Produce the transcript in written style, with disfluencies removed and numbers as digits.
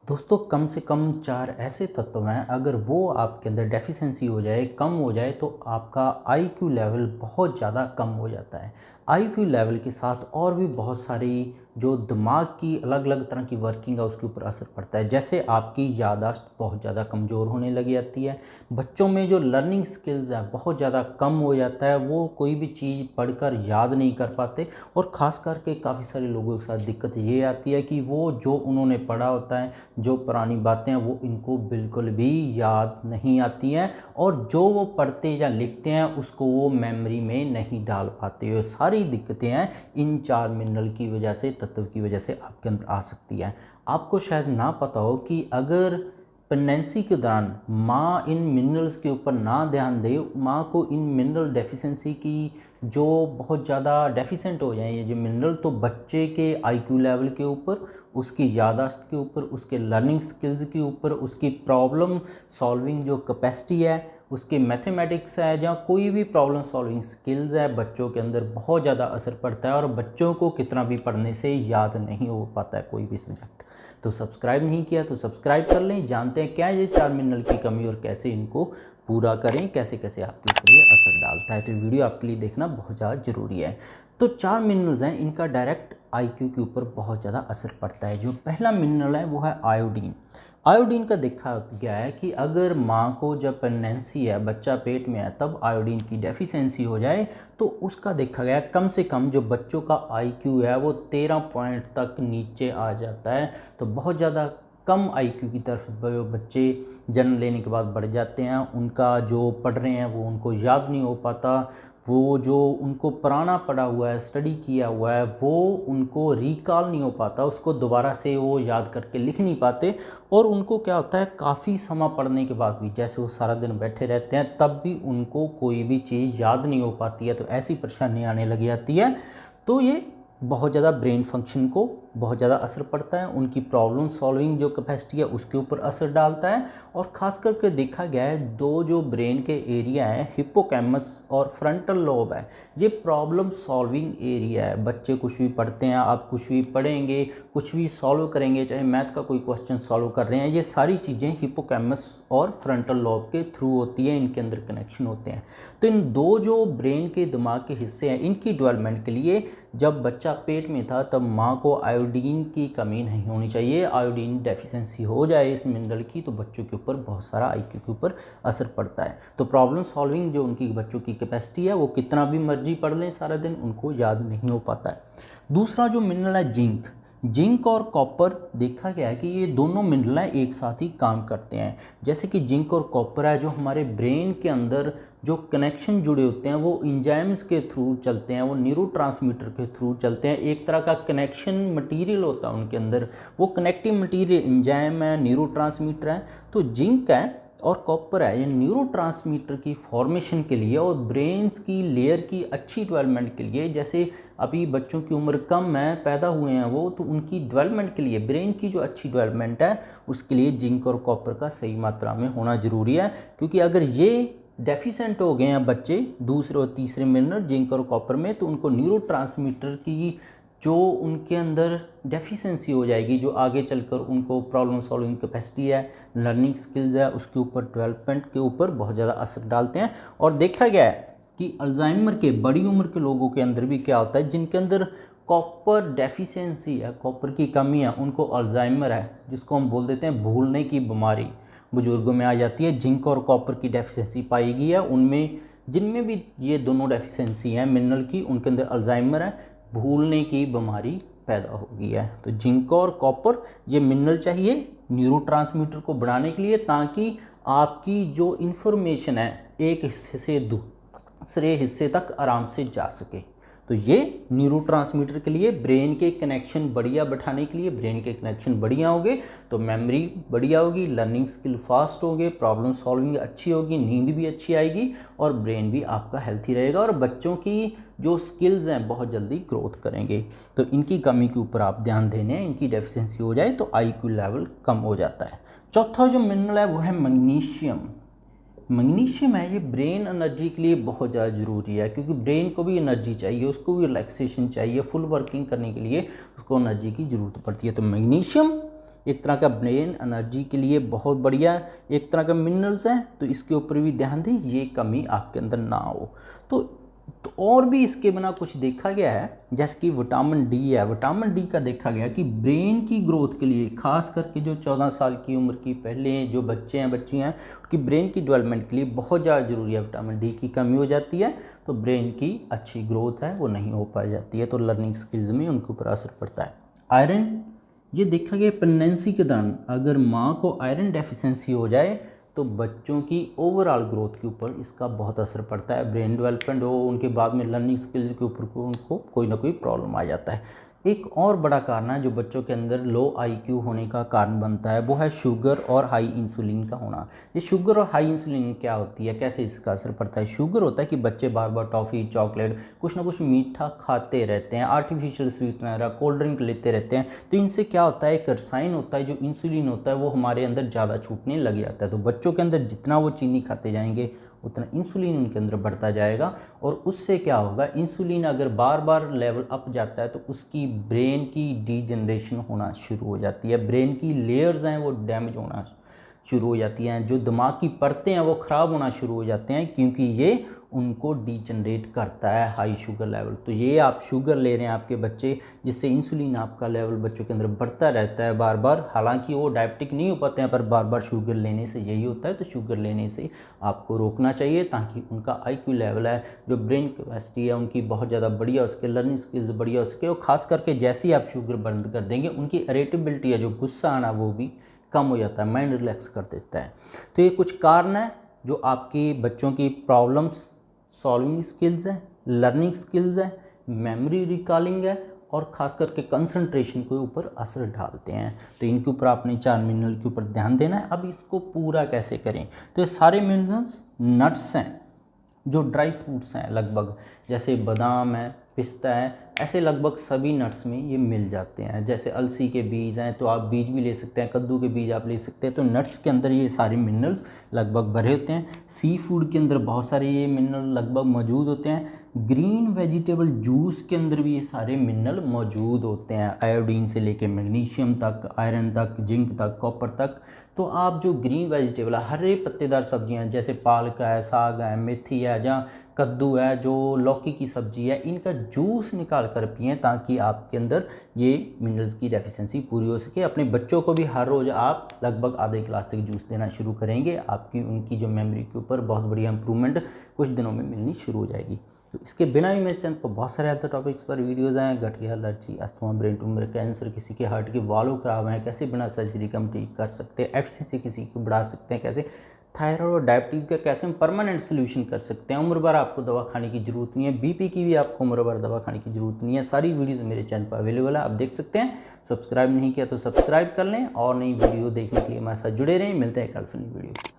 दोस्तों कम से कम 4 ऐसे तत्व हैं, अगर वो आपके अंदर डेफिशिएंसी हो जाए, कम हो जाए तो आपका आईक्यू लेवल बहुत ज़्यादा कम हो जाता है। आईक्यू लेवल के साथ और भी बहुत सारी जो दिमाग की अलग-अलग तरह की वर्किंग है उसके ऊपर असर पड़ता है। जैसे आपकी याददाश्त बहुत ज़्यादा कमज़ोर होने लग जाती है, बच्चों में जो लर्निंग स्किल्स है बहुत ज़्यादा कम हो जाता है, वो कोई भी चीज़ पढ़कर याद नहीं कर पाते और ख़ास करके काफ़ी सारे लोगों के साथ दिक्कत ये आती है कि वो जो उन्होंने पढ़ा होता है, जो पुरानी बातें हैं वो इनको बिल्कुल भी याद नहीं आती हैं और जो वो पढ़ते या लिखते हैं उसको वो मेमोरी में नहीं डाल पाते। ये सारी दिक्कतें हैं इन 4 मिनरल की वजह से, तत्व की वजह से आपके अंदर आ सकती है। आपको शायद ना पता हो कि अगर प्रेगनेंसी के दौरान माँ इन मिनरल्स के ऊपर ना ध्यान दे, माँ को इन मिनरल डेफिशिएंसी की जो बहुत ज़्यादा डेफिशिएंट हो जाए ये जो मिनरल, तो बच्चे के आईक्यू लेवल के ऊपर, उसकी याददाश्त के ऊपर, उसके लर्निंग स्किल्स के ऊपर, उसकी प्रॉब्लम सॉल्विंग जो कैपेसिटी है, उसके मैथमेटिक्स है, जहाँ कोई भी प्रॉब्लम सॉल्विंग स्किल्स है, बच्चों के अंदर बहुत ज़्यादा असर पड़ता है और बच्चों को कितना भी पढ़ने से याद नहीं हो पाता है कोई भी सब्जेक्ट। तो सब्सक्राइब नहीं किया तो सब्सक्राइब कर लें। जानते हैं क्या है ये 4 मिनरल की कमी और कैसे इनको पूरा करें, कैसे कैसे आपके ऊपर ये असर डालता है। तो वीडियो आपके लिए देखना बहुत ज़्यादा ज़रूरी है। तो 4 मिनरल्स हैं, इनका डायरेक्ट आईक्यू के ऊपर बहुत ज़्यादा असर पड़ता है। जो पहला मिनरल है वो है आयोडीन। आयोडीन का देखा गया है कि अगर माँ को जब प्रेगनेंसी है, बच्चा पेट में है, तब आयोडीन की डेफिशिएंसी हो जाए तो उसका देखा गया कम से कम जो बच्चों का आईक्यू है वो 13 पॉइंट तक नीचे आ जाता है। तो बहुत ज़्यादा कम आईक्यू की तरफ बच्चे जन्म लेने के बाद बढ़ जाते हैं। उनका जो पढ़ रहे हैं वो उनको याद नहीं हो पाता, वो जो उनको पुराना पढ़ा हुआ है, स्टडी किया हुआ है, वो उनको रिकॉल नहीं हो पाता, उसको दोबारा से वो याद करके लिख नहीं पाते। और उनको क्या होता है, काफ़ी समय पढ़ने के बाद भी, जैसे वो सारा दिन बैठे रहते हैं, तब भी उनको कोई भी चीज़ याद नहीं हो पाती है। तो ऐसी परेशानी आने लग जाती है। तो ये बहुत ज़्यादा ब्रेन फंक्शन को बहुत ज़्यादा असर पड़ता है, उनकी प्रॉब्लम सॉल्विंग जो कैपेसिटी है उसके ऊपर असर डालता है। और ख़ास करके देखा गया है दो जो ब्रेन के एरिया हैं, हिप्पोकैम्पस और फ्रंटल लोब है, ये प्रॉब्लम सॉल्विंग एरिया है। बच्चे कुछ भी पढ़ते हैं, आप कुछ भी पढ़ेंगे, कुछ भी सॉल्व करेंगे, चाहे मैथ का कोई क्वेश्चन सॉल्व कर रहे हैं, ये सारी चीज़ें हिप्पोकैम्पस और फ्रंटल लोब के थ्रू होती है, इनके अंदर कनेक्शन होते हैं। तो इन दो जो ब्रेन के दिमाग के हिस्से हैं, इनकी डेवलपमेंट के लिए जब बच्चा पेट में था तब माँ को आयोडीन की कमी नहीं होनी चाहिए। आयोडीन डेफिशिएंसी हो जाए इस मिनरल की तो बच्चों के ऊपर बहुत सारा आईक्यू के ऊपर असर पड़ता है। तो प्रॉब्लम सॉल्विंग जो उनकी बच्चों की कैपेसिटी है, वो कितना भी मर्जी पढ़ लें सारा दिन, उनको याद नहीं हो पाता है। दूसरा जो मिनरल है जिंक, जिंक और कॉपर देखा गया है कि ये दोनों मिनरल एक साथ ही काम करते हैं। जैसे कि जिंक और कॉपर है, जो हमारे ब्रेन के अंदर जो कनेक्शन जुड़े होते हैं वो इंजाइम्स के थ्रू चलते हैं, वो न्यूरोट्रांसमीटर के थ्रू चलते हैं। एक तरह का कनेक्शन मटेरियल होता है उनके अंदर, वो कनेक्टिव मटेरियल इंजाइम है, न्यूरोट्रांसमीटर है। तो जिंक है और कॉपर है, ये न्यूरोट्रांसमीटर की फॉर्मेशन के लिए और ब्रेन्स की लेयर की अच्छी डेवलपमेंट के लिए, जैसे अभी बच्चों की उम्र कम है, पैदा हुए हैं वो, तो उनकी डेवलपमेंट के लिए, ब्रेन की जो अच्छी डेवलपमेंट है उसके लिए जिंक और कॉपर का सही मात्रा में होना ज़रूरी है। क्योंकि अगर ये डेफिशिएंट हो गए हैं बच्चे दूसरे और तीसरे मिनरल जिंक और कॉपर में, तो उनको न्यूरोट्रांसमीटर की जो उनके अंदर डेफिशिएंसी हो जाएगी, जो आगे चलकर उनको प्रॉब्लम सॉल्विंग कैपेसिटी है, लर्निंग स्किल्स है, उसके ऊपर डेवलपमेंट के ऊपर बहुत ज़्यादा असर डालते हैं। और देखा गया है कि अल्जाइमर के बड़ी उम्र के लोगों के अंदर भी क्या होता है, जिनके अंदर कॉपर डेफिशिएंसी है, कॉपर की कमी है, उनको अल्जाइमर है, जिसको हम बोल देते हैं भूलने की बीमारी, बुजुर्गों में आ जाती है। जिंक और कॉपर की डेफिशिएंसी पाई गई है उनमें, जिनमें भी ये दोनों डेफिशिएंसी हैं मिनरल की, उनके अंदर अल्जाइमर है, भूलने की बीमारी पैदा हो गई है। तो जिंक और कॉपर ये मिनरल चाहिए न्यूरोट्रांसमीटर को बढ़ाने के लिए, ताकि आपकी जो इन्फॉर्मेशन है एक हिस्से से दूसरे हिस्से तक आराम से जा सके। तो ये न्यूरोट्रांसमीटर के लिए, ब्रेन के कनेक्शन बढ़िया बैठाने के लिए, ब्रेन के कनेक्शन बढ़िया होंगे तो मेमोरी बढ़िया होगी, लर्निंग स्किल फास्ट होंगे, प्रॉब्लम सॉल्विंग अच्छी होगी, नींद भी अच्छी आएगी और ब्रेन भी आपका हेल्थी रहेगा और बच्चों की जो स्किल्स हैं बहुत जल्दी ग्रोथ करेंगे। तो इनकी कमी के ऊपर आप ध्यान देने हैं, इनकी डेफिशिएंसी हो जाए तो आईक्यू लेवल कम हो जाता है। चौथा जो मिनरल है वो है मैग्नीशियम। मैग्नीशियम है, ये ब्रेन एनर्जी के लिए बहुत ज़्यादा ज़रूरी है, क्योंकि ब्रेन को भी एनर्जी चाहिए, उसको भी रिलैक्सेशन चाहिए, फुल वर्किंग करने के लिए उसको एनर्जी की ज़रूरत पड़ती है। तो मैग्नीशियम एक तरह का ब्रेन एनर्जी के लिए बहुत बढ़िया एक तरह का मिनरल्स है, तो इसके ऊपर भी ध्यान दें, ये कमी आपके अंदर ना हो। तो और भी इसके बिना कुछ देखा गया है, जैसे कि विटामिन डी है। विटामिन डी का देखा गया कि ब्रेन की ग्रोथ के लिए, खास करके जो 14 साल की उम्र की पहले जो बच्चे हैं बच्ची हैं, उनकी ब्रेन की डेवलपमेंट के लिए बहुत ज़्यादा ज़रूरी है। विटामिन डी की कमी हो जाती है तो ब्रेन की अच्छी ग्रोथ है वो नहीं हो पा जाती है, तो लर्निंग स्किल्स में उनके ऊपर असर पड़ता है। आयरन, ये देखा गया प्रेगनेंसी के दौरान अगर माँ को आयरन डेफिशिएंसी हो जाए तो बच्चों की ओवरऑल ग्रोथ के ऊपर इसका बहुत असर पड़ता है। ब्रेन डेवलपमेंट हो, उनके बाद में लर्निंग स्किल्स के ऊपर उनको कोई ना कोई प्रॉब्लम आ जाता है। एक और बड़ा कारण है जो बच्चों के अंदर लो आईक्यू होने का कारण बनता है, वो है शुगर और हाई इंसुलिन का होना। ये शुगर और हाई इंसुलिन क्या होती है, कैसे इसका असर पड़ता है? शुगर होता है कि बच्चे बार बार टॉफ़ी, चॉकलेट, कुछ ना कुछ मीठा खाते रहते हैं, आर्टिफिशियल स्वीटनर, कोल्ड ड्रिंक लेते रहते हैं। तो इनसे क्या होता है, एक रसायन होता है जो इंसुलिन होता है वो हमारे अंदर ज़्यादा छूटने लग जाता है। तो बच्चों के अंदर जितना वो चीनी खाते जाएंगे उतना इंसुलिन उनके अंदर बढ़ता जाएगा, और उससे क्या होगा, इंसुलिन अगर बार बार लेवल अप जाता है तो उसकी ब्रेन की डीजनरेशन होना शुरू हो जाती है, ब्रेन की लेयर्स हैं वो डैमेज होना शुरू हो जाती हैं, जो दिमाग की परतें हैं वो ख़राब होना शुरू हो जाते हैं, क्योंकि ये उनको डीजनरेट करता है हाई शुगर लेवल। तो ये आप शुगर ले रहे हैं आपके बच्चे, जिससे इंसुलिन आपका लेवल बच्चों के अंदर बढ़ता रहता है बार बार, हालांकि वो डायबिटिक नहीं हो पाते हैं पर बार बार शुगर लेने से यही होता है। तो शुगर लेने से आपको रोकना चाहिए ताकि उनका आईक्यू लेवल है, जो ब्रेन कैपेसिटी है उनकी बहुत ज़्यादा बढ़िया हो सके, लर्निंग स्किल्स बढ़िया हो सके। और ख़ास करके जैसे ही आप शुगर बंद कर देंगे उनकी इरिटेबिलिटी है, जो गुस्सा आना, वो भी कम हो जाता है, माइंड रिलैक्स कर देता है। तो ये कुछ कारण है जो आपकी बच्चों की प्रॉब्लम्स सॉल्विंग स्किल्स है, लर्निंग स्किल्स है, मेमोरी रिकॉलिंग है, और ख़ास करके कंसंट्रेशन के ऊपर असर डालते हैं। तो इनके ऊपर आपने 4 मिनरल के ऊपर ध्यान देना है। अब इसको पूरा कैसे करें, तो ये सारे मिनरल्स नट्स हैं, जो ड्राई फ्रूट्स हैं लगभग, जैसे बादाम है, पिस्ता है, ऐसे लगभग सभी नट्स में ये मिल जाते हैं। जैसे अलसी के बीज हैं तो आप बीज भी ले सकते हैं, कद्दू के बीज आप ले सकते हैं। तो नट्स के अंदर ये सारे मिनरल्स लगभग भरे होते हैं। सी फूड के अंदर बहुत सारे ये मिनरल लगभग मौजूद होते हैं। ग्रीन वेजिटेबल जूस के अंदर भी ये सारे मिनरल मौजूद होते हैं, आयोडीन से लेके मैग्नीशियम तक, आयरन तक, जिंक तक, कॉपर तक। तो आप जो ग्रीन वेजिटेबल है, हरे पत्तेदार सब्जियां जैसे पालक है, साग है, मेथी है, जहाँ कद्दू है, जो लौकी की सब्जी है, इनका जूस निकाल कर पिएँ ताकि आपके अंदर ये मिनरल्स की डेफिशिएंसी पूरी हो सके। अपने बच्चों को भी हर रोज़ आप लगभग आधे गिलास तक जूस देना शुरू करेंगे, आपकी उनकी जो मेमोरी के ऊपर बहुत बढ़िया इंप्रूवमेंट कुछ दिनों में मिलनी शुरू हो जाएगी। तो इसके बिना भी मेरे चैनल पर बहुत सारे हेल्थ टॉपिक्स पर वीडियोज़ हैं, गठिया, allergy, asthma, brain tumour, cancer, किसी के हार्ट के वाल्व खराब हैं, कैसे बिना सर्जरी का हम ठीक कर सकते हैं, एफसीसी किसी को बढ़ा सकते हैं, कैसे थायराइड और डायबिटीज़ का कैसे हम परमानेंट सोल्यूशन कर सकते हैं, उम्र भर आपको दवा खाने की ज़रूरत नहीं है, बीपी की भी आपको उम्र भर दवा खाने की ज़रूरत नहीं है। सारी वीडियोज़ मेरे चैनल पर अवेलेबल है, आप देख सकते हैं। सब्सक्राइब नहीं किया तो सब्सक्राइब कर लें, और नई वीडियो देखने के लिए हमारे साथ जुड़े रहें। मिलते हैं कल फिर नई वीडियो।